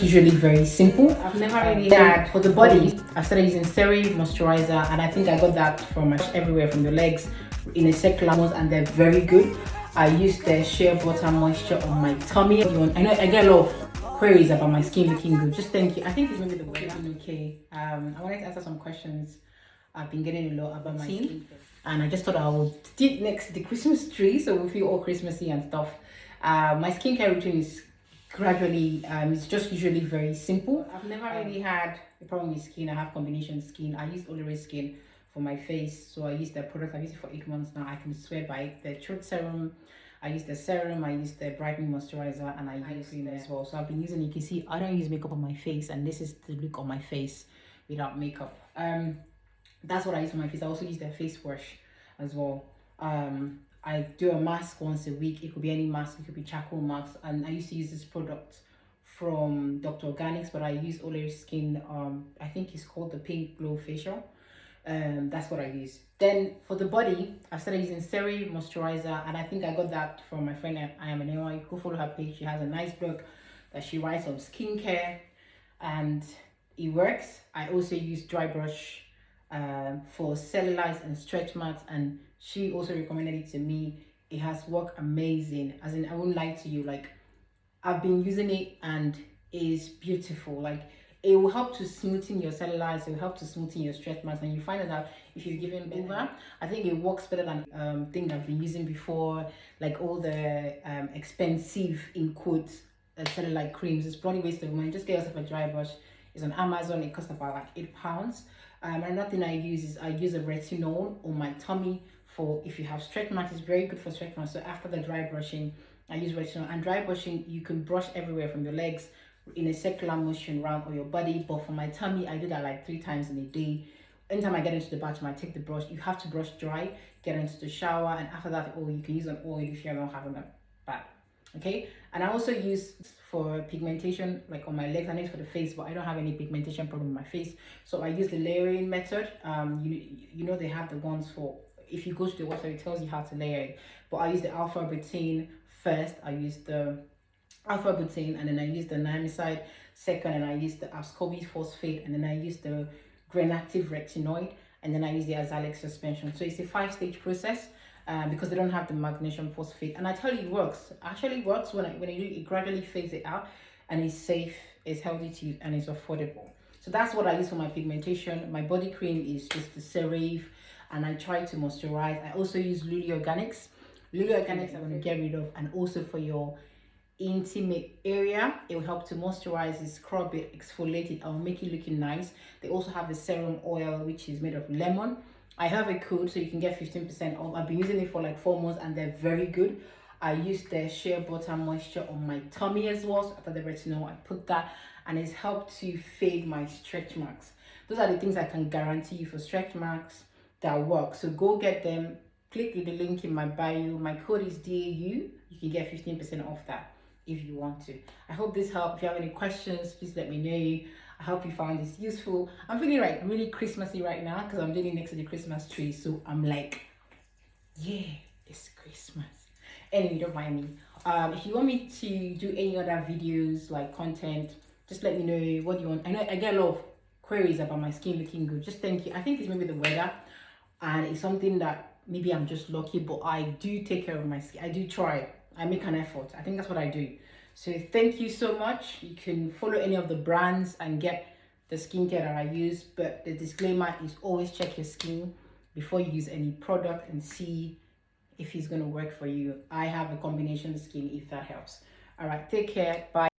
Usually very simple. I've never really had for the body. I started using Seri moisturizer, and I think I got that from everywhere, from the legs in a circular ones, and they're very good. I use the shea butter moisture on my tummy. I know I get a lot of queries about my skin looking good. Just thank you. I think it's maybe the way I'm okay. I wanted to answer some questions. I've been getting a lot about my skin, and I just thought I would sit next to the Christmas tree so we feel all Christmassy and stuff. My skincare routine is gradually it's just usually very simple. I've never really had a problem with skin. I have combination skin. I use Olere skin for my face, so I use the product. I've used it for 8 months now. I can swear by it. The truth serum, I use the serum, I use the brightening moisturizer, and I use cream as well. So I've been using, you can see I don't use makeup on my face, and this is the look on my face without makeup. That's what I use for my face. I also use the face wash as well. I do a mask once a week. It could be any mask, it could be charcoal mask, and I used to use this product from Dr. Organics, but I use Olere Skin. I think it's called the Pink Glow Facial. That's what I use. Then for the body, I started using Seri moisturizer, and I think I got that from my friend I am an You go follow her page. She has a nice blog that she writes on skincare, and it works. I also use dry brush for cellulite and stretch marks, and she also recommended it to me. It has worked amazing. As in, I won't lie to you, like I've been using it and it's beautiful. Like it will help to smoothen your cellulite, it will help to smoothen your stretch marks, and you find out if you're giving over, I think it works better than thing I've been using before, like all the expensive in quotes cellulite creams. It's probably waste of money. Just get yourself a dry brush. It's on Amazon. It costs about like £8. Another thing I use is I use a retinol on my tummy for if you have stretch marks. It's very good for stretch marks. So after the dry brushing, I use retinol. And dry brushing, you can brush everywhere from your legs in a circular motion around all your body. But for my tummy, I do that like 3 times in a day. Anytime I get into the bathroom, I take the brush. You have to brush dry, get into the shower, and after that, oh, you can use an oil if you're not having a bath. Okay, and I also use for pigmentation, like on my legs. I know it's for the face, but I don't have any pigmentation problem with my face, so I use the layering method. You know they have the ones for, if you go to the website, it tells you how to layer it, but I use the alpha butane first. I use the alpha butane, and then I use the niacinamide second, and I use the ascorbic phosphate, and then I use the granactive retinoid, and then I use the azelaic suspension. So it's a 5-stage process. Because they don't have the magnesium phosphate, and I tell you, it works. Actually works when I do it. Gradually fades it out, and it's safe, it's healthy to use, and it's affordable. So that's what I use for my pigmentation. My body cream is just the CeraVe, and I try to moisturize. I also use Lulu Organics. Lulu Organics I'm going to get rid of, and also for your intimate area, it will help to moisturize it, scrub it, exfoliate it. I'll make it looking nice. They also have the serum oil, which is made of lemon. I have a code so you can get 15% off. I've been using it for like 4 months, and they're very good. I use the shea butter moisture on my tummy as well. So after the retinol, I put that, and it's helped to fade my stretch marks. Those are the things I can guarantee you for stretch marks that work. So go get them. Click the link in my bio. My code is DAU. You can get 15% off that if you want to. I hope this helped. If you have any questions, please let me know. I hope you found this useful. I'm feeling like really Christmassy right now because I'm living next to the Christmas tree. So I'm like, yeah, it's Christmas. Anyway, don't mind me. If you want me to do any other videos, like content, just let me know what you want. I know I get a lot of queries about my skin looking good. Just thank you. I think it's maybe the weather, and it's something that maybe I'm just lucky, but I do take care of my skin. I do try. I make an effort. I think that's what I do. So thank you so much. You can follow any of the brands and get the skincare that I use, but the disclaimer is always check your skin before you use any product and see if it's going to work for you. I have a combination skin, if that helps. All right, take care. Bye.